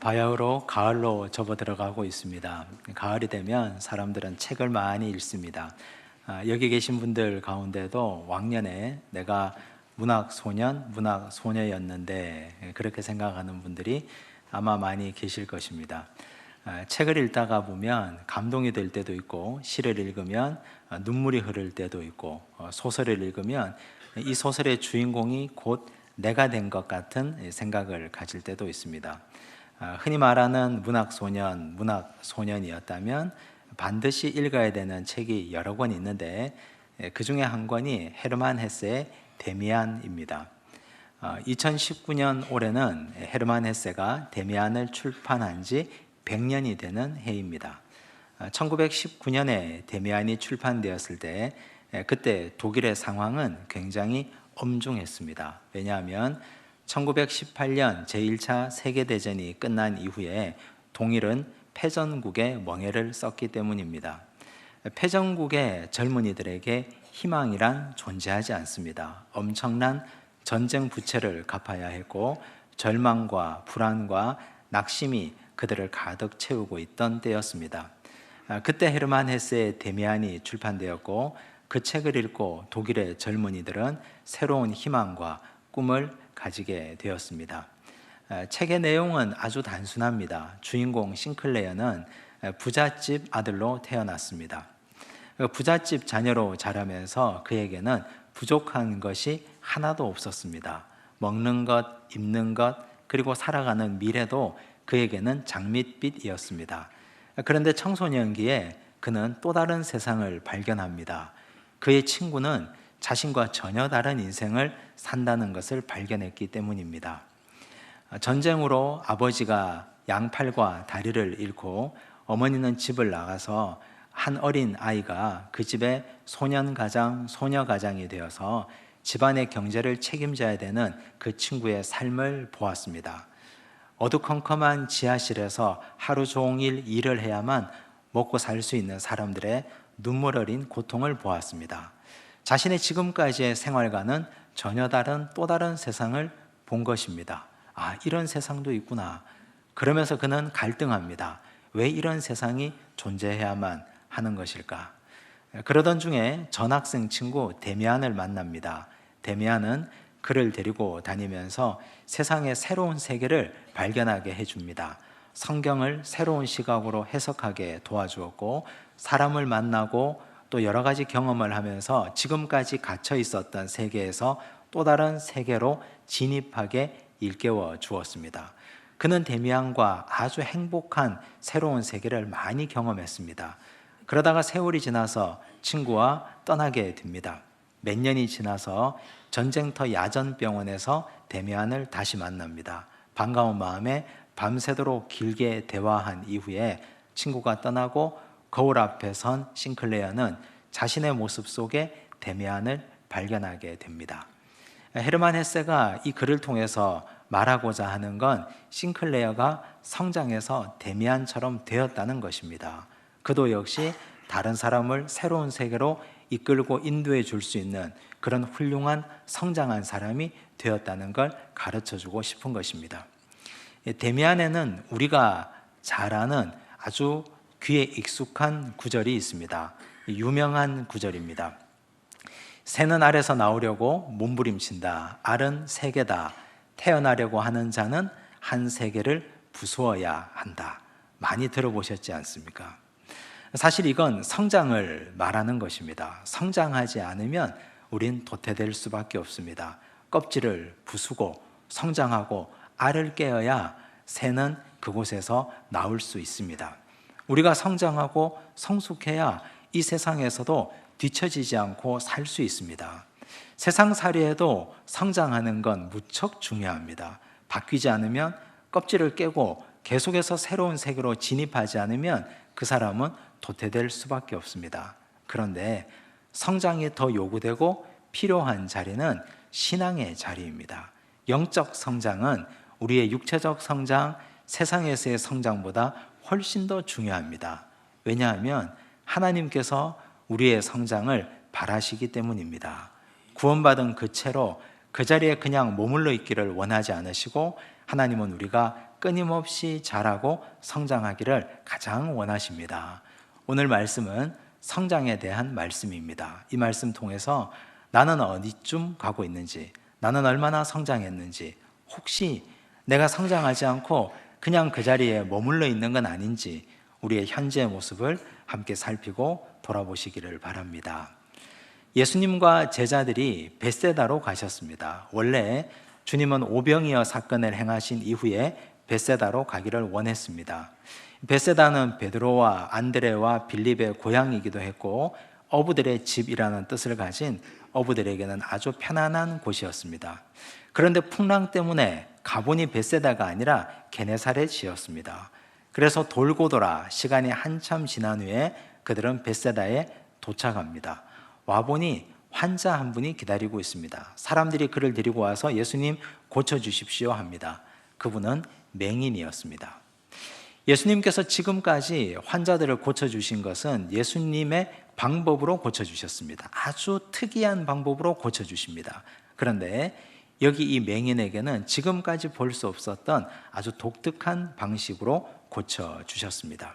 바야흐로 가을로 접어들어가고 있습니다. 가을이 되면 사람들은 책을 많이 읽습니다. 여기 계신 분들 가운데도 왕년에 내가 문학소년, 문학소녀였는데 그렇게 생각하는 분들이 아마 많이 계실 것입니다. 책을 읽다가 보면 감동이 될 때도 있고, 시를 읽으면 눈물이 흐를 때도 있고, 소설을 읽으면 이 소설의 주인공이 곧 내가 된 것 같은 생각을 가질 때도 있습니다. 흔히 말하는 문학소년, 문학소년이었다면 반드시 읽어야 되는 책이 여러 권 있는데 그 중에 한 권이 헤르만 헤세의 데미안입니다. 2019년 올해는 헤르만 헤세가 데미안을 출판한 지 100년이 되는 해입니다. 1919년에 데미안이 출판되었을 때 그때 독일의 상황은 굉장히 엄중했습니다. 왜냐하면 1918년 제1차 세계대전이 끝난 이후에 동일은 패전국의 멍에를 썼기 때문입니다. 패전국의 젊은이들에게 희망이란 존재하지 않습니다. 엄청난 전쟁 부채를 갚아야 했고 절망과 불안과 낙심이 그들을 가득 채우고 있던 때였습니다. 그때 헤르만 헤세의 데미안이 출판되었고 그 책을 읽고 독일의 젊은이들은 새로운 희망과 꿈을 가지게 되었습니다. 책의 내용은 아주 단순합니다. 주인공 싱클레어는 부잣집 아들로 태어났습니다. 부잣집 자녀로 자라면서 그에게는 부족한 것이 하나도 없었습니다. 먹는 것, 입는 것, 그리고 살아가는 미래도 그에게는 장밋빛이었습니다. 그런데 청소년기에 그는 또 다른 세상을 발견합니다. 그의 친구는 자신과 전혀 다른 인생을 산다는 것을 발견했기 때문입니다. 전쟁으로 아버지가 양팔과 다리를 잃고 어머니는 집을 나가서 한 어린 아이가 그 집의 소년가장, 소녀가장이 되어서 집안의 경제를 책임져야 되는 그 친구의 삶을 보았습니다. 어두컴컴한 지하실에서 하루 종일 일을 해야만 먹고 살 수 있는 사람들의 눈물 어린 고통을 보았습니다. 자신의 지금까지의 생활과는 전혀 다른 또 다른 세상을 본 것입니다. 이런 세상도 있구나. 그러면서 그는 갈등합니다. 왜 이런 세상이 존재해야만 하는 것일까? 그러던 중에 전학생 친구 데미안을 만납니다. 데미안은 그를 데리고 다니면서 세상의 새로운 세계를 발견하게 해줍니다. 성경을 새로운 시각으로 해석하게 도와주었고 사람을 만나고 또 여러 가지 경험을 하면서 지금까지 갇혀 있었던 세계에서 또 다른 세계로 진입하게 일깨워 주었습니다. 그는 데미안과 아주 행복한 새로운 세계를 많이 경험했습니다. 그러다가 세월이 지나서 친구와 떠나게 됩니다. 몇 년이 지나서 전쟁터 야전병원에서 데미안을 다시 만납니다. 반가운 마음에 밤새도록 길게 대화한 이후에 친구가 떠나고 거울 앞에 선 싱클레어는 자신의 모습 속에 데미안을 발견하게 됩니다. 헤르만 헤세가 이 글을 통해서 말하고자 하는 건 싱클레어가 성장해서 데미안처럼 되었다는 것입니다. 그도 역시 다른 사람을 새로운 세계로 이끌고 인도해 줄 수 있는 그런 훌륭한 성장한 사람이 되었다는 걸 가르쳐 주고 싶은 것입니다. 데미안에는 우리가 잘 아는 아주 귀에 익숙한 구절이 있습니다. 유명한 구절입니다. 새는 알에서 나오려고 몸부림친다. 알은 세계다. 태어나려고 하는 자는 한 세계를 부수어야 한다. 많이 들어보셨지 않습니까? 사실 이건 성장을 말하는 것입니다. 성장하지 않으면 우린 도태될 수밖에 없습니다. 껍질을 부수고 성장하고 알을 깨어야 새는 그곳에서 나올 수 있습니다. 우리가 성장하고 성숙해야 이 세상에서도 뒤처지지 않고 살 수 있습니다. 세상살이에도 성장하는 건 무척 중요합니다. 바뀌지 않으면 껍질을 깨고 계속해서 새로운 세계로 진입하지 않으면 그 사람은 도태될 수밖에 없습니다. 그런데 성장이 더 요구되고 필요한 자리는 신앙의 자리입니다. 영적 성장은 우리의 육체적 성장, 세상에서의 성장보다 훨씬 더 중요합니다. 왜냐하면 하나님께서 우리의 성장을 바라시기 때문입니다. 구원받은 그 채로 그 자리에 그냥 머물러 있기를 원하지 않으시고 하나님은 우리가 끊임없이 자라고 성장하기를 가장 원하십니다. 오늘 말씀은 성장에 대한 말씀입니다. 이 말씀 통해서 나는 어디쯤 가고 있는지, 나는 얼마나 성장했는지, 혹시 내가 성장하지 않고 그냥 그 자리에 머물러 있는 건 아닌지 우리의 현재의 모습을 함께 살피고 돌아보시기를 바랍니다. 예수님과 제자들이 벳세다로 가셨습니다. 원래 주님은 오병이어 사건을 행하신 이후에 벳세다로 가기를 원했습니다. 벳세다는 베드로와 안드레와 빌립의 고향이기도 했고 어부들의 집이라는 뜻을 가진 어부들에게는 아주 편안한 곳이었습니다. 그런데 풍랑 때문에 가본이 벳세다가 아니라 게네사렛이었습니다. 그래서 돌고 돌아 시간이 한참 지난 후에 그들은 벳세다에 도착합니다. 와보니 환자 한 분이 기다리고 있습니다. 사람들이 그를 데리고 와서 예수님 고쳐주십시오 합니다. 그분은 맹인이었습니다. 예수님께서 지금까지 환자들을 고쳐주신 것은 예수님의 방법으로 고쳐주셨습니다. 아주 특이한 방법으로 고쳐주십니다. 그런데 여기 이 맹인에게는 지금까지 볼 수 없었던 아주 독특한 방식으로 고쳐주셨습니다.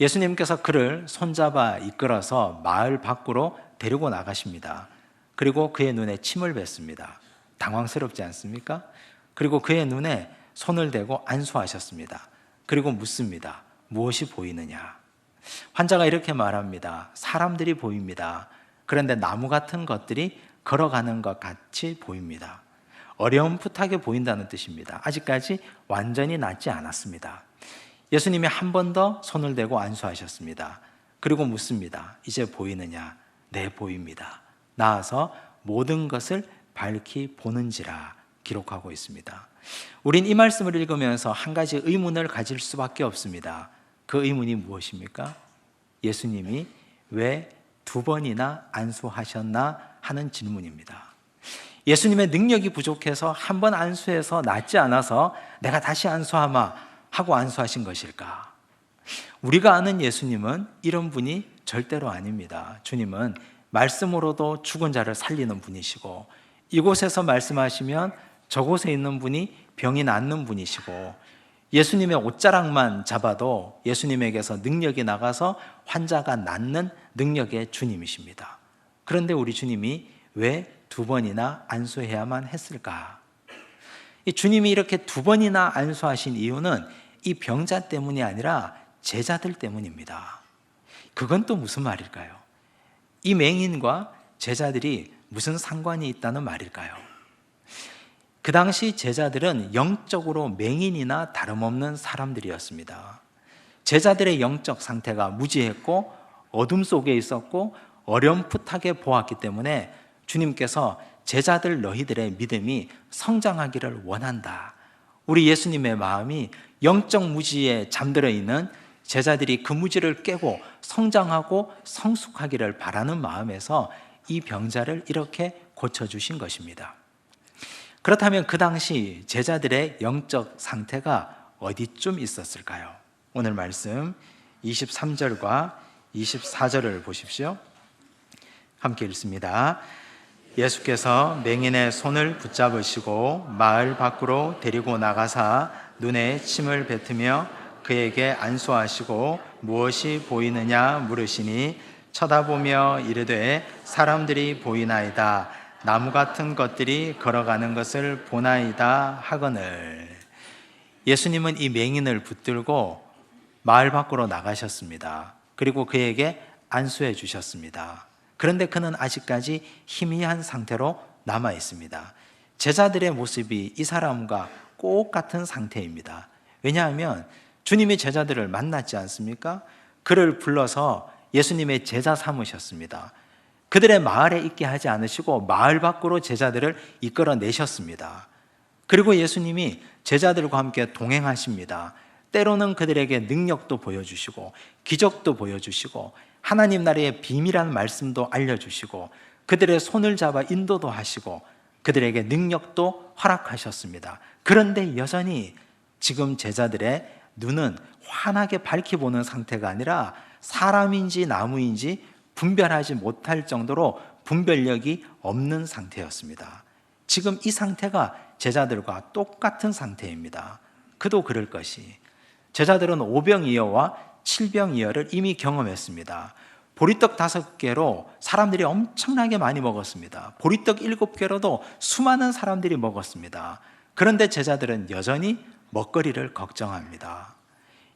예수님께서 그를 손잡아 이끌어서 마을 밖으로 데리고 나가십니다. 그리고 그의 눈에 침을 뱉습니다. 당황스럽지 않습니까? 그리고 그의 눈에 손을 대고 안수하셨습니다. 그리고 묻습니다. 무엇이 보이느냐? 환자가 이렇게 말합니다. 사람들이 보입니다. 그런데 나무 같은 것들이 걸어가는 것 같이 보입니다. 어렴풋하게 보인다는 뜻입니다. 아직까지 완전히 낫지 않았습니다. 예수님이 한 번 더 손을 대고 안수하셨습니다. 그리고 묻습니다. 이제 보이느냐? 네, 보입니다. 나아서 모든 것을 밝히 보는지라 기록하고 있습니다. 우린 이 말씀을 읽으면서 한 가지 의문을 가질 수밖에 없습니다. 그 의문이 무엇입니까? 예수님이 왜 2번이나 안수하셨나 하는 질문입니다. 예수님의 능력이 부족해서 한 번 안수해서 낫지 않아서 내가 다시 안수하마 하고 안수하신 것일까? 우리가 아는 예수님은 이런 분이 절대로 아닙니다. 주님은 말씀으로도 죽은 자를 살리는 분이시고 이곳에서 말씀하시면 저곳에 있는 분이 병이 낫는 분이시고 예수님의 옷자락만 잡아도 예수님에게서 능력이 나가서 환자가 낫는 능력의 주님이십니다. 그런데 우리 주님이 왜 2번이나 안수해야만 했을까? 이 주님이 이렇게 2번이나 안수하신 이유는 이 병자 때문이 아니라 제자들 때문입니다. 그건 또 무슨 말일까요? 이 맹인과 제자들이 무슨 상관이 있다는 말일까요? 그 당시 제자들은 영적으로 맹인이나 다름없는 사람들이었습니다. 제자들의 영적 상태가 무지했고 어둠 속에 있었고 어렴풋하게 보았기 때문에 주님께서 제자들 너희들의 믿음이 성장하기를 원한다. 우리 예수님의 마음이 영적 무지에 잠들어 있는 제자들이 그 무지를 깨고 성장하고 성숙하기를 바라는 마음에서 이 병자를 이렇게 고쳐주신 것입니다. 그렇다면 그 당시 제자들의 영적 상태가 어디쯤 있었을까요? 오늘 말씀 23절과 24절을 보십시오. 함께 읽습니다. 예수께서 맹인의 손을 붙잡으시고 마을 밖으로 데리고 나가사 눈에 침을 뱉으며 그에게 안수하시고 무엇이 보이느냐 물으시니 쳐다보며 이르되 사람들이 보이나이다. 나무 같은 것들이 걸어가는 것을 보나이다 하거늘. 예수님은 이 맹인을 붙들고 마을 밖으로 나가셨습니다. 그리고 그에게 안수해 주셨습니다. 그런데 그는 아직까지 희미한 상태로 남아 있습니다. 제자들의 모습이 이 사람과 꼭 같은 상태입니다. 왜냐하면 주님이 제자들을 만났지 않습니까? 그를 불러서 예수님의 제자 삼으셨습니다. 그들의 마을에 있게 하지 않으시고 마을 밖으로 제자들을 이끌어내셨습니다. 그리고 예수님이 제자들과 함께 동행하십니다. 때로는 그들에게 능력도 보여주시고 기적도 보여주시고 하나님 나라의 비밀한 말씀도 알려주시고 그들의 손을 잡아 인도도 하시고 그들에게 능력도 허락하셨습니다. 그런데 여전히 지금 제자들의 눈은 환하게 밝히 보는 상태가 아니라 사람인지 나무인지 분별하지 못할 정도로 분별력이 없는 상태였습니다. 지금 이 상태가 제자들과 똑같은 상태입니다. 그도 그럴 것이. 제자들은 오병이어와 칠병이어를 이미 경험했습니다. 보리떡 5개로 사람들이 엄청나게 많이 먹었습니다. 보리떡 7개로도 수많은 사람들이 먹었습니다. 그런데 제자들은 여전히 먹거리를 걱정합니다.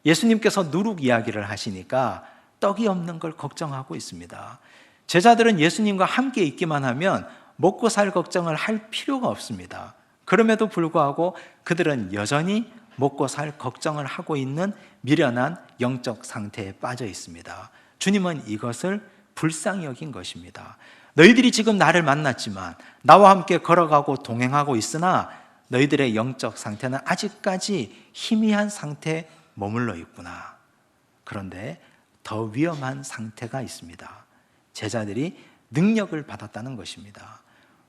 예수님께서 누룩 이야기를 하시니까 떡이 없는 걸 걱정하고 있습니다. 제자들은 예수님과 함께 있기만 하면 먹고 살 걱정을 할 필요가 없습니다. 그럼에도 불구하고 그들은 여전히 먹고 살 걱정을 하고 있는 미련한 영적 상태에 빠져 있습니다. 주님은 이것을 불쌍히 여긴 것입니다. 너희들이 지금 나를 만났지만 나와 함께 걸어가고 동행하고 있으나 너희들의 영적 상태는 아직까지 희미한 상태에 머물러 있구나. 그런데 더 위험한 상태가 있습니다. 제자들이 능력을 받았다는 것입니다.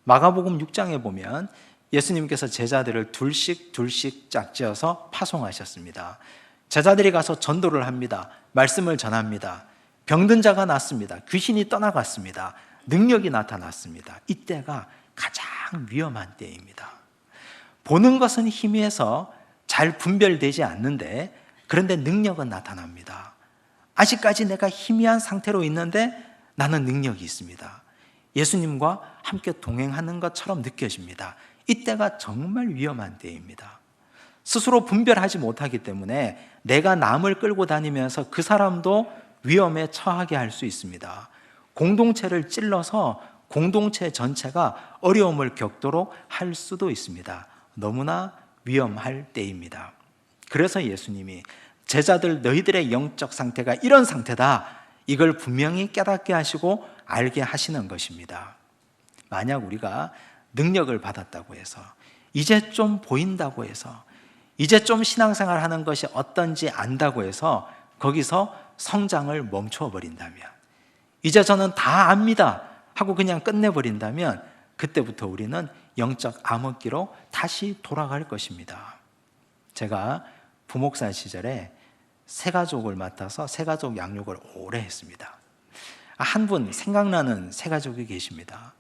마가복음 6장에 보면 예수님께서 제자들을 둘씩 짝지어서 파송하셨습니다. 제자들이 가서 전도를 합니다. 말씀을 전합니다. 병든 자가 낫습니다. 귀신이 떠나갔습니다. 능력이 나타났습니다. 이때가 가장 위험한 때입니다. 보는 것은 희미해서 잘 분별되지 않는데, 그런데 능력은 나타납니다. 아직까지 내가 희미한 상태로 있는데 나는 능력이 있습니다. 예수님과 함께 동행하는 것처럼 느껴집니다. 이때가 정말 위험한 때입니다. 스스로 분별하지 못하기 때문에 내가 남을 끌고 다니면서 그 사람도 위험에 처하게 할 수 있습니다. 공동체를 찔러서 공동체 전체가 어려움을 겪도록 할 수도 있습니다. 너무나 위험할 때입니다. 그래서 예수님이 제자들 너희들의 영적 상태가 이런 상태다, 이걸 분명히 깨닫게 하시고 알게 하시는 것입니다. 만약 우리가 능력을 받았다고 해서, 이제 좀 보인다고 해서, 이제 좀 신앙생활 하는 것이 어떤지 안다고 해서 거기서 성장을 멈춰 버린다면, 이제 저는 다 압니다 하고 그냥 끝내버린다면 그때부터 우리는 영적 암흑기로 다시 돌아갈 것입니다. 제가 부목사 시절에 새가족을 맡아서 새가족 양육을 오래 했습니다. 한 분 생각나는 새가족이 계십니다.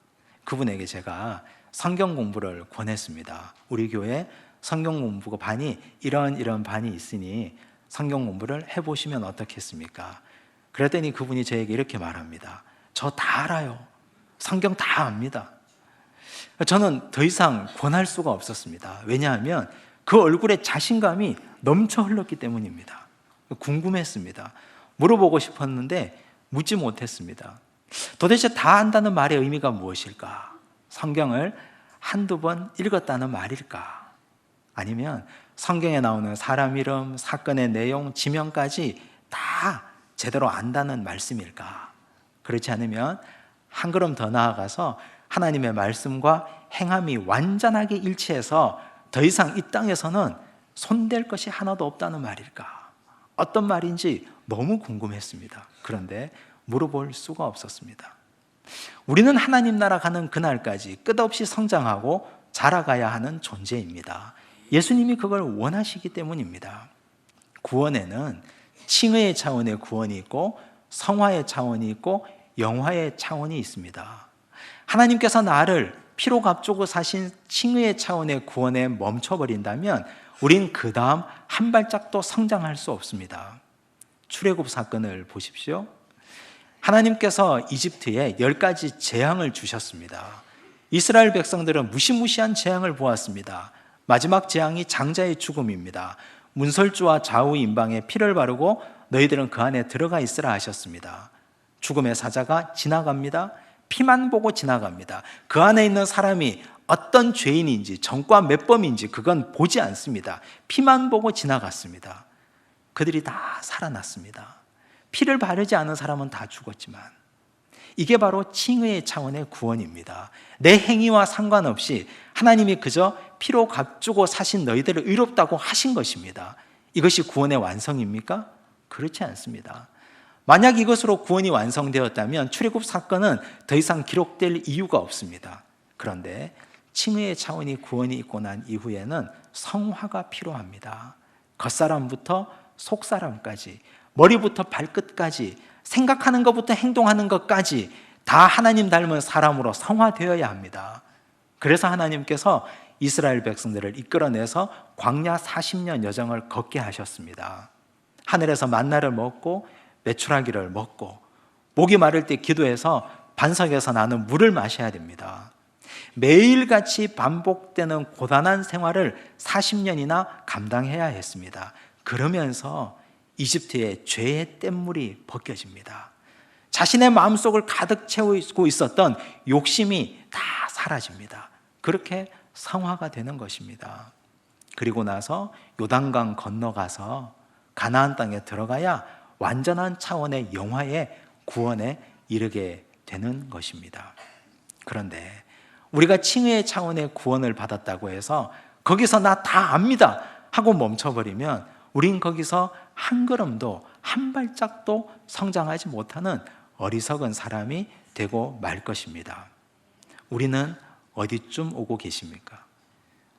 그분에게 제가 성경 공부를 권했습니다. 우리 교회 성경 공부 반이 이런 반이 있으니 성경 공부를 해보시면 어떻겠습니까? 그랬더니 그분이 저에게 이렇게 말합니다. 저 다 알아요. 성경 다 압니다. 저는 더 이상 권할 수가 없었습니다. 왜냐하면 그 얼굴에 자신감이 넘쳐 흘렀기 때문입니다. 궁금했습니다. 물어보고 싶었는데 묻지 못했습니다. 도대체 다 안다는 말의 의미가 무엇일까? 성경을 한두 번 읽었다는 말일까? 아니면 성경에 나오는 사람 이름, 사건의 내용, 지명까지 다 제대로 안다는 말씀일까? 그렇지 않으면 한 걸음 더 나아가서 하나님의 말씀과 행함이 완전하게 일치해서 더 이상 이 땅에서는 손댈 것이 하나도 없다는 말일까? 어떤 말인지 너무 궁금했습니다. 그런데 물어볼 수가 없었습니다. 우리는 하나님 나라 가는 그날까지 끝없이 성장하고 자라가야 하는 존재입니다. 예수님이 그걸 원하시기 때문입니다. 구원에는 칭의의 차원의 구원이 있고 성화의 차원이 있고 영화의 차원이 있습니다. 하나님께서 나를 피로 값주고 사신 칭의의 차원의 구원에 멈춰버린다면 우린 그 다음 한 발짝도 성장할 수 없습니다. 출애굽 사건을 보십시오. 하나님께서 이집트에 10가지 재앙을 주셨습니다. 이스라엘 백성들은 무시무시한 재앙을 보았습니다. 마지막 재앙이 장자의 죽음입니다. 문설주와 좌우 임방에 피를 바르고 너희들은 그 안에 들어가 있으라 하셨습니다. 죽음의 사자가 지나갑니다. 피만 보고 지나갑니다. 그 안에 있는 사람이 어떤 죄인인지 전과 몇 범인지 그건 보지 않습니다. 피만 보고 지나갔습니다. 그들이 다 살아났습니다. 피를 바르지 않은 사람은 다 죽었지만, 이게 바로 칭의의 차원의 구원입니다. 내 행위와 상관없이 하나님이 그저 피로 값주고 사신 너희들을 의롭다고 하신 것입니다. 이것이 구원의 완성입니까? 그렇지 않습니다. 만약 이것으로 구원이 완성되었다면 출애굽 사건은 더 이상 기록될 이유가 없습니다. 그런데 칭의의 차원이 구원이 있고 난 이후에는 성화가 필요합니다. 겉사람부터 속사람까지, 머리부터 발끝까지, 생각하는 것부터 행동하는 것까지 다 하나님 닮은 사람으로 성화되어야 합니다. 그래서 하나님께서 이스라엘 백성들을 이끌어내서 광야 40년 여정을 걷게 하셨습니다. 하늘에서 만나를 먹고 메추라기를 먹고 목이 마를 때 기도해서 반석에서 나는 물을 마셔야 됩니다. 매일같이 반복되는 고단한 생활을 40년이나 감당해야 했습니다. 그러면서 이집트의 죄의 뗏물이 벗겨집니다. 자신의 마음속을 가득 채우고 있었던 욕심이 다 사라집니다. 그렇게 성화가 되는 것입니다. 그리고 나서 요단강 건너가서 가나안 땅에 들어가야 완전한 차원의 영화의 구원에 이르게 되는 것입니다. 그런데 우리가 칭의의 차원의 구원을 받았다고 해서 거기서 나 다 압니다 하고 멈춰버리면 우린 거기서 한 걸음도 한 발짝도 성장하지 못하는 어리석은 사람이 되고 말 것입니다. 우리는 어디쯤 오고 계십니까?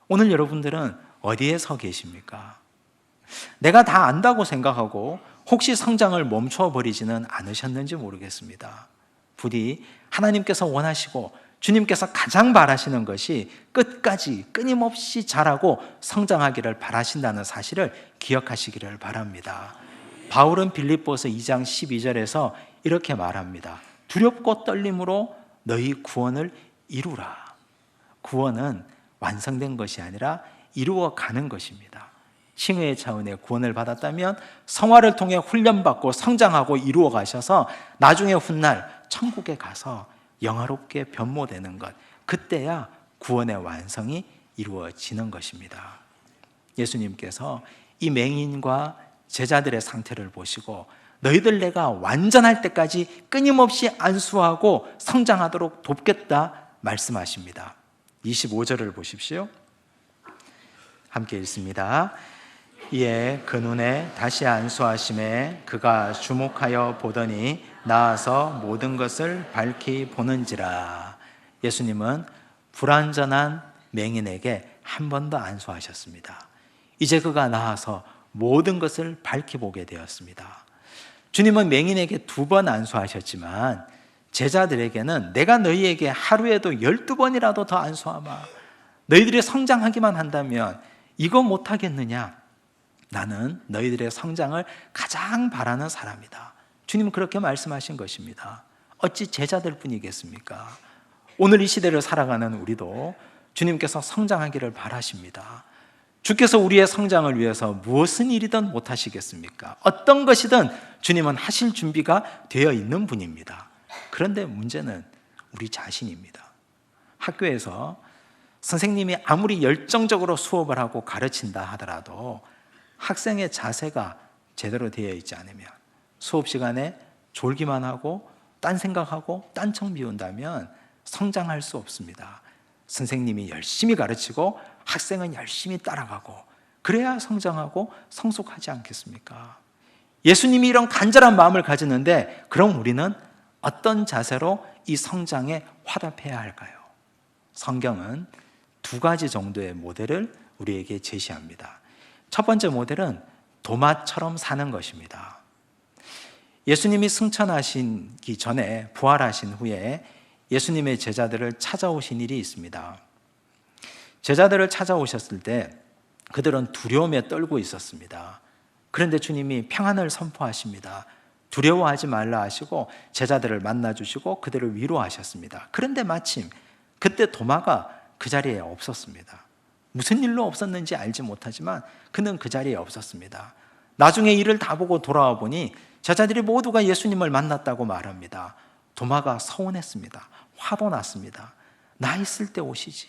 오늘 여러분들은 어디에 서 계십니까? 내가 다 안다고 생각하고 혹시 성장을 멈춰버리지는 않으셨는지 모르겠습니다. 부디 하나님께서 원하시고 주님께서 가장 바라시는 것이 끝까지 끊임없이 자라고 성장하기를 바라신다는 사실을 기억하시기를 바랍니다. 바울은 빌립보서 2장 12절에서 이렇게 말합니다. 두렵고 떨림으로 너희 구원을 이루라. 구원은 완성된 것이 아니라 이루어가는 것입니다. 칭의의 차원의 구원을 받았다면 성화를 통해 훈련받고 성장하고 이루어 가셔서 나중에 훗날 천국에 가서 영화롭게 변모되는 것, 그때야 구원의 완성이 이루어지는 것입니다. 예수님께서 이 맹인과 제자들의 상태를 보시고 너희들 내가 완전할 때까지 끊임없이 안수하고 성장하도록 돕겠다 말씀하십니다. 25절을 보십시오. 함께 읽습니다. 이에 그 눈에 다시 안수하심에 그가 주목하여 보더니 나아서 모든 것을 밝히 보는지라. 예수님은 불완전한 맹인에게 한 번 더 안수하셨습니다. 이제 그가 나아서 모든 것을 밝히 보게 되었습니다. 주님은 맹인에게 2번 안수하셨지만 제자들에게는 내가 너희에게 하루에도 12번이라도 더 안수하마. 너희들이 성장하기만 한다면 이거 못하겠느냐? 나는 너희들의 성장을 가장 바라는 사람이다. 주님은 그렇게 말씀하신 것입니다. 어찌 제자들 뿐이겠습니까? 오늘 이 시대를 살아가는 우리도 주님께서 성장하기를 바라십니다. 주께서 우리의 성장을 위해서 무엇은 일이든 못하시겠습니까? 어떤 것이든 주님은 하실 준비가 되어 있는 분입니다. 그런데 문제는 우리 자신입니다. 학교에서 선생님이 아무리 열정적으로 수업을 하고 가르친다 하더라도 학생의 자세가 제대로 되어 있지 않으면 수업 시간에 졸기만 하고 딴 생각하고 딴청 비운다면 성장할 수 없습니다. 선생님이 열심히 가르치고 학생은 열심히 따라가고 그래야 성장하고 성숙하지 않겠습니까? 예수님이 이런 간절한 마음을 가지는데 그럼 우리는 어떤 자세로 이 성장에 화답해야 할까요? 성경은 2가지 정도의 모델을 우리에게 제시합니다. 첫 번째 모델은 도마처럼 사는 것입니다. 예수님이 승천하시기 전에 부활하신 후에 예수님의 제자들을 찾아오신 일이 있습니다. 제자들을 찾아오셨을 때 그들은 두려움에 떨고 있었습니다. 그런데 주님이 평안을 선포하십니다. 두려워하지 말라 하시고 제자들을 만나주시고 그들을 위로하셨습니다. 그런데 마침 그때 도마가 그 자리에 없었습니다. 무슨 일로 없었는지 알지 못하지만 그는 그 자리에 없었습니다. 나중에 일을 다 보고 돌아와 보니 제자들이 모두가 예수님을 만났다고 말합니다. 도마가 서운했습니다. 화도 났습니다. 나 있을 때 오시지.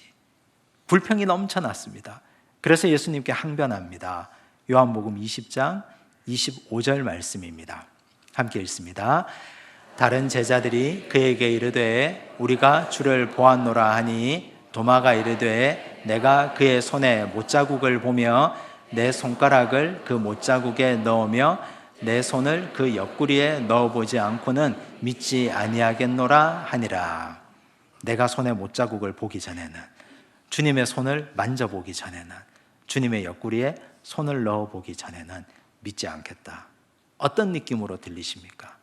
불평이 넘쳐났습니다. 그래서 예수님께 항변합니다. 요한복음 20장 25절 말씀입니다. 함께 읽습니다. 다른 제자들이 그에게 이르되 우리가 주를 보았노라 하니 도마가 이르되 내가 그의 손에 못자국을 보며 내 손가락을 그 못자국에 넣으며 내 손을 그 옆구리에 넣어보지 않고는 믿지 아니하겠노라 하니라. 내가 손에 못자국을 보기 전에는, 주님의 손을 만져보기 전에는, 주님의 옆구리에 손을 넣어보기 전에는 믿지 않겠다. 어떤 느낌으로 들리십니까?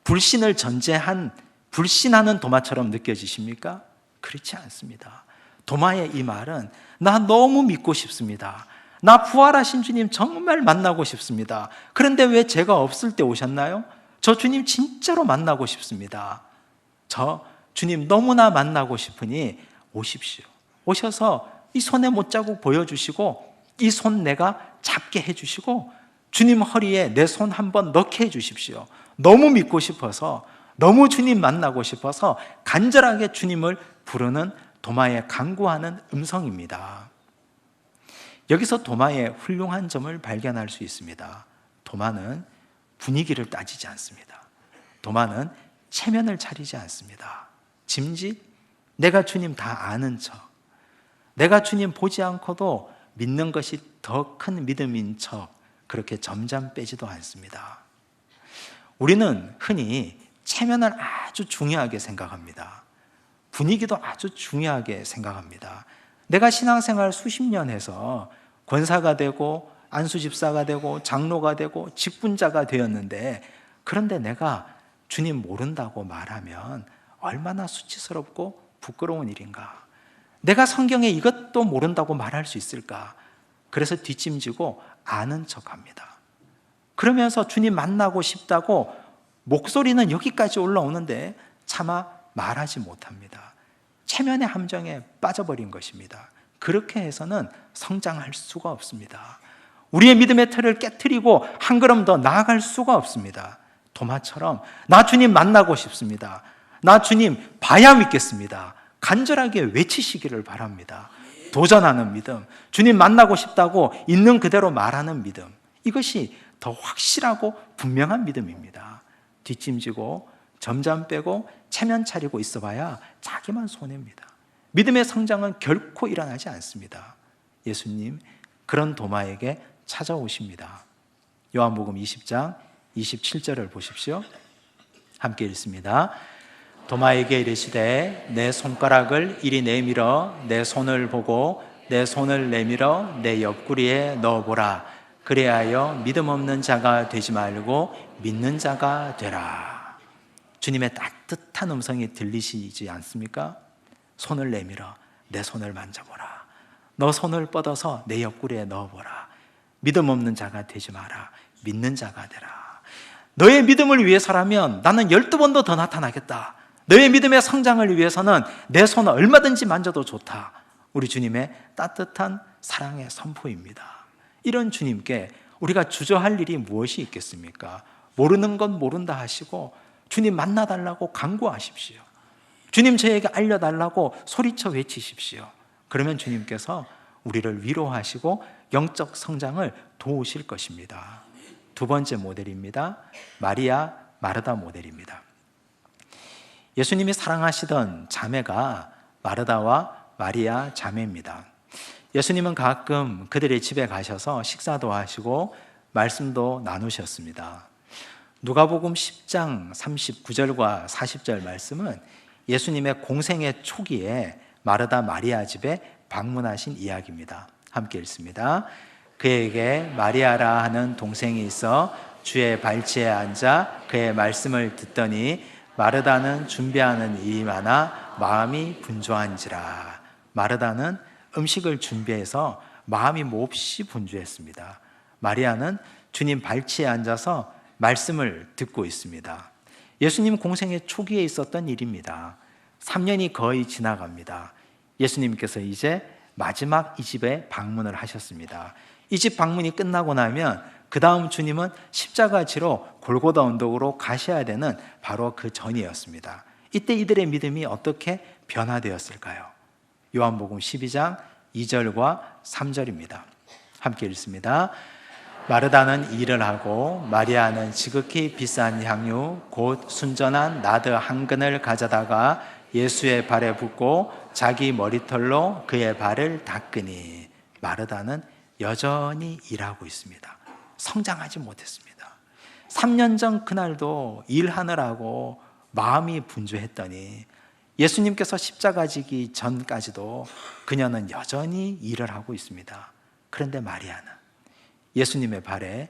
불신을 전제한 불신하는 도마처럼 느껴지십니까? 그렇지 않습니다. 도마의 이 말은 나 너무 믿고 싶습니다. 나 부활하신 주님 정말 만나고 싶습니다. 그런데 왜 제가 없을 때 오셨나요? 저 주님 진짜로 만나고 싶습니다. 저 주님 너무나 만나고 싶으니 오십시오. 오셔서 이 손에 못자국 보여주시고 이 손 내가 잡게 해주시고 주님 허리에 내 손 한번 넣게 해주십시오. 너무 믿고 싶어서, 너무 주님 만나고 싶어서 간절하게 주님을 부르는 도마의 간구하는 음성입니다. 여기서 도마의 훌륭한 점을 발견할 수 있습니다. 도마는 분위기를 따지지 않습니다. 도마는 체면을 차리지 않습니다. 짐짓, 내가 주님 다 아는 척, 내가 주님 보지 않고도 믿는 것이 더 큰 믿음인 척, 그렇게 점점 빼지도 않습니다. 우리는 흔히 체면을 아주 중요하게 생각합니다. 분위기도 아주 중요하게 생각합니다. 내가 신앙생활 수십 년 해서 권사가 되고 안수집사가 되고 장로가 되고 직분자가 되었는데, 그런데 내가 주님 모른다고 말하면 얼마나 수치스럽고 부끄러운 일인가. 내가 성경에 이것도 모른다고 말할 수 있을까. 그래서 뒷짐지고 아는 척합니다. 그러면서 주님 만나고 싶다고 목소리는 여기까지 올라오는데 차마 말하지 못합니다. 체면의 함정에 빠져버린 것입니다. 그렇게 해서는 성장할 수가 없습니다. 우리의 믿음의 틀을 깨트리고 한 걸음 더 나아갈 수가 없습니다. 도마처럼 나 주님 만나고 싶습니다. 나 주님 봐야 믿겠습니다. 간절하게 외치시기를 바랍니다. 도전하는 믿음, 주님 만나고 싶다고 있는 그대로 말하는 믿음, 이것이 더 확실하고 분명한 믿음입니다. 뒷짐지고 점점 빼고 체면 차리고 있어봐야 자기만 손해입니다. 믿음의 성장은 결코 일어나지 않습니다. 예수님 그런 도마에게 찾아오십니다. 요한복음 20장 27절을 보십시오. 함께 읽습니다. 도마에게 이르시되 내 손가락을 이리 내밀어 내 손을 보고 내 손을 내밀어 내 옆구리에 넣어보라. 그래하여 믿음 없는 자가 되지 말고 믿는 자가 되라. 주님의 따뜻한 음성이 들리시지 않습니까? 손을 내밀어 내 손을 만져보라. 너 손을 뻗어서 내 옆구리에 넣어보라. 믿음 없는 자가 되지 마라. 믿는 자가 되라. 너의 믿음을 위해서라면 나는 12번도 더 나타나겠다. 너의 믿음의 성장을 위해서는 내 손을 얼마든지 만져도 좋다. 우리 주님의 따뜻한 사랑의 선포입니다. 이런 주님께 우리가 주저할 일이 무엇이 있겠습니까? 모르는 건 모른다 하시고 주님 만나달라고 간구하십시오. 주님 저에게 알려달라고 소리쳐 외치십시오. 그러면 주님께서 우리를 위로하시고 영적 성장을 도우실 것입니다. 두 번째 모델입니다. 마리아, 마르다 모델입니다. 예수님이 사랑하시던 자매가 마르다와 마리아 자매입니다. 예수님은 가끔 그들의 집에 가셔서 식사도 하시고 말씀도 나누셨습니다. 누가복음 10장 39절과 40절 말씀은 예수님의 공생의 초기에 마르다 마리아 집에 방문하신 이야기입니다. 함께 읽습니다. 그에게 마리아라 하는 동생이 있어 주의 발치에 앉아 그의 말씀을 듣더니 마르다는 준비하는 일이 많아 마음이 분주한지라. 마르다는 음식을 준비해서 마음이 몹시 분주했습니다. 마리아는 주님 발치에 앉아서 말씀을 듣고 있습니다. 예수님 공생의 초기에 있었던 일입니다. 3년이 거의 지나갑니다. 예수님께서 이제 마지막 이 집에 방문을 하셨습니다. 이 집 방문이 끝나고 나면 그 다음 주님은 십자가 지로 골고다 언덕으로 가셔야 되는 바로 그 전이었습니다. 이때 이들의 믿음이 어떻게 변화되었을까요? 요한복음 12장 2절과 3절입니다. 함께 읽습니다. 마르다는 일을 하고 마리아는 지극히 비싼 향유 곧 순전한 나드 한 근을 가져다가 예수의 발에 붓고 자기 머리털로 그의 발을 닦으니. 마르다는 여전히 일하고 있습니다. 성장하지 못했습니다. 3년 전 그날도 일하느라고 마음이 분주했더니 예수님께서 십자가 지기 전까지도 그녀는 여전히 일을 하고 있습니다. 그런데 마리아는 예수님의 발에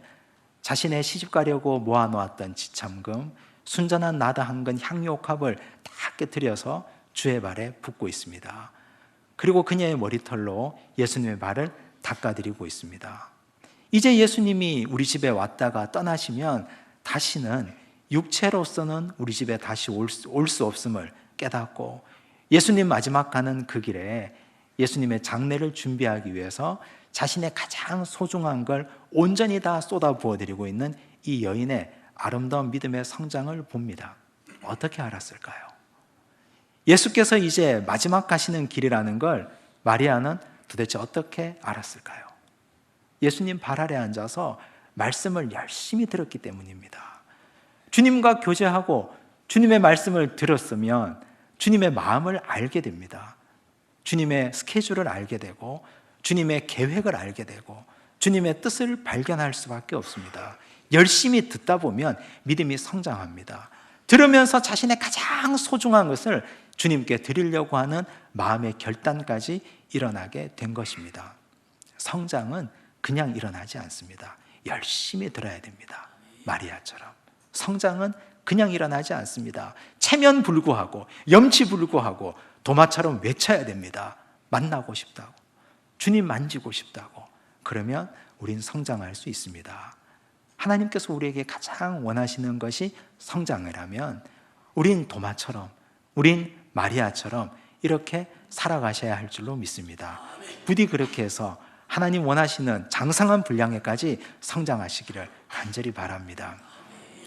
자신의 시집 가려고 모아놓았던 지참금, 순전한 나드 한 근 향유옥합을 다 깨뜨려서 주의 발에 붓고 있습니다. 그리고 그녀의 머리털로 예수님의 발을 닦아드리고 있습니다. 이제 예수님이 우리 집에 왔다가 떠나시면 다시는 육체로서는 우리 집에 다시 올 수 없음을 깨닫고, 예수님 마지막 가는 그 길에 예수님의 장례를 준비하기 위해서 자신의 가장 소중한 걸 온전히 다 쏟아부어드리고 있는 이 여인의 아름다운 믿음의 성장을 봅니다. 어떻게 알았을까요? 예수께서 이제 마지막 가시는 길이라는 걸 마리아는 도대체 어떻게 알았을까요? 예수님 발 아래 앉아서 말씀을 열심히 들었기 때문입니다. 주님과 교제하고 주님의 말씀을 들었으면 주님의 마음을 알게 됩니다. 주님의 스케줄을 알게 되고 주님의 계획을 알게 되고 주님의 뜻을 발견할 수밖에 없습니다. 열심히 듣다 보면 믿음이 성장합니다. 들으면서 자신의 가장 소중한 것을 주님께 드리려고 하는 마음의 결단까지 일어나게 된 것입니다. 성장은 그냥 일어나지 않습니다. 열심히 들어야 됩니다. 마리아처럼. 성장은 그냥 일어나지 않습니다. 체면불구하고 염치불구하고 도마처럼 외쳐야 됩니다. 만나고 싶다고, 주님 만지고 싶다고. 그러면 우린 성장할 수 있습니다. 하나님께서 우리에게 가장 원하시는 것이 성장이라면 우린 도마처럼, 우린 마리아처럼 이렇게 살아가셔야 할 줄로 믿습니다. 부디 그렇게 해서 하나님 원하시는 장성한 분량에까지 성장하시기를 간절히 바랍니다.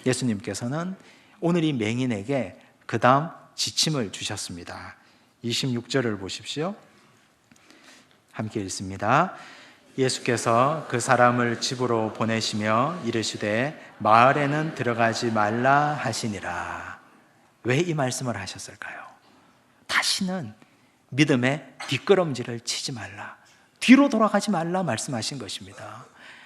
예수님께서는 오늘 이 맹인에게 그 다음 지침을 주셨습니다. 26절을 보십시오. 함께 읽습니다. 예수께서 그 사람을 집으로 보내시며 이르시되 마을에는 들어가지 말라 하시니라. 왜 이 말씀을 하셨을까요? 다시는 믿음의 뒷걸음질을 치지 말라, 뒤로 돌아가지 말라 말씀하신 것입니다.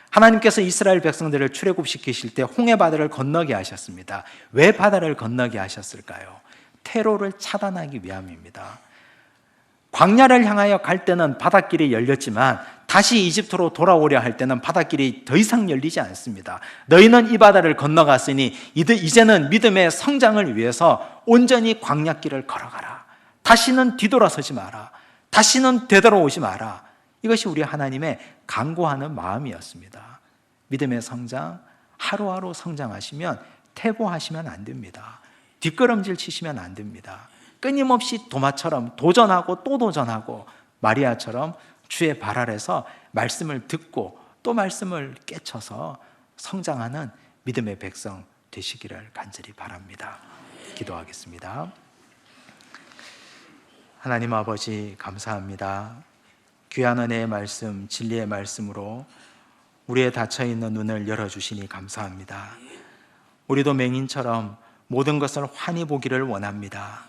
하나님께서 이스라엘 백성들을 출애굽시키실 때 홍해 바다를 건너게 하셨습니다. 왜 바다를 건너게 하셨을까요? 테러를 차단하기 위함입니다. 광야를 향하여 갈 때는 바닷길이 열렸지만 다시 이집트로 돌아오려 할 때는 바닷길이 더 이상 열리지 않습니다. 너희는 이 바다를 건너갔으니 이제는 믿음의 성장을 위해서 온전히 광야길을 걸어가라. 다시는 뒤돌아서지 마라. 다시는 되돌아오지 마라. 이것이 우리 하나님의 간구하는 마음이었습니다. 믿음의 성장, 하루하루 성장하시면 퇴보하시면 안 됩니다. 뒷걸음질 치시면 안 됩니다. 끊임없이 도마처럼 도전하고 또 도전하고 마리아처럼 주의 발 아래서 말씀을 듣고 또 말씀을 깨쳐서 성장하는 믿음의 백성 되시기를 간절히 바랍니다. 기도하겠습니다. 하나님 아버지 감사합니다. 귀한 은혜의 말씀, 진리의 말씀으로 우리의 닫혀있는 눈을 열어주시니 감사합니다. 우리도 맹인처럼 모든 것을 환히 보기를 원합니다.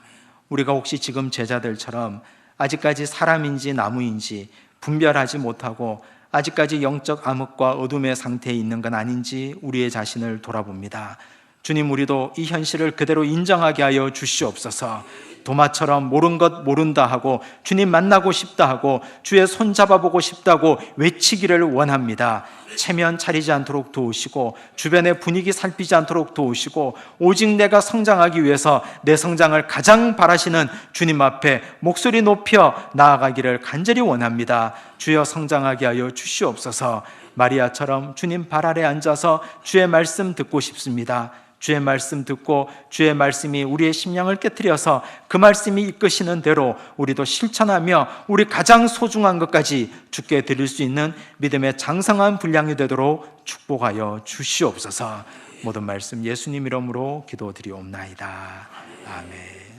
우리가 혹시 지금 제자들처럼 아직까지 사람인지 나무인지 분별하지 못하고 아직까지 영적 암흑과 어둠의 상태에 있는 건 아닌지 우리의 자신을 돌아봅니다. 주님, 우리도 이 현실을 그대로 인정하게 하여 주시옵소서. 도마처럼 모른 것 모른다 하고 주님 만나고 싶다 하고 주의 손 잡아보고 싶다고 외치기를 원합니다. 체면 차리지 않도록 도우시고 주변의 분위기 살피지 않도록 도우시고 오직 내가 성장하기 위해서 내 성장을 가장 바라시는 주님 앞에 목소리 높여 나아가기를 간절히 원합니다. 주여 성장하게 하여 주시옵소서. 마리아처럼 주님 발 아래 앉아서 주의 말씀 듣고 싶습니다. 주의 말씀 듣고 주의 말씀이 우리의 심령을 깨트려서 그 말씀이 이끄시는 대로 우리도 실천하며 우리 가장 소중한 것까지 주께 드릴 수 있는 믿음의 장성한 분량이 되도록 축복하여 주시옵소서. 모든 말씀 예수님 이름으로 기도드리옵나이다. 아멘.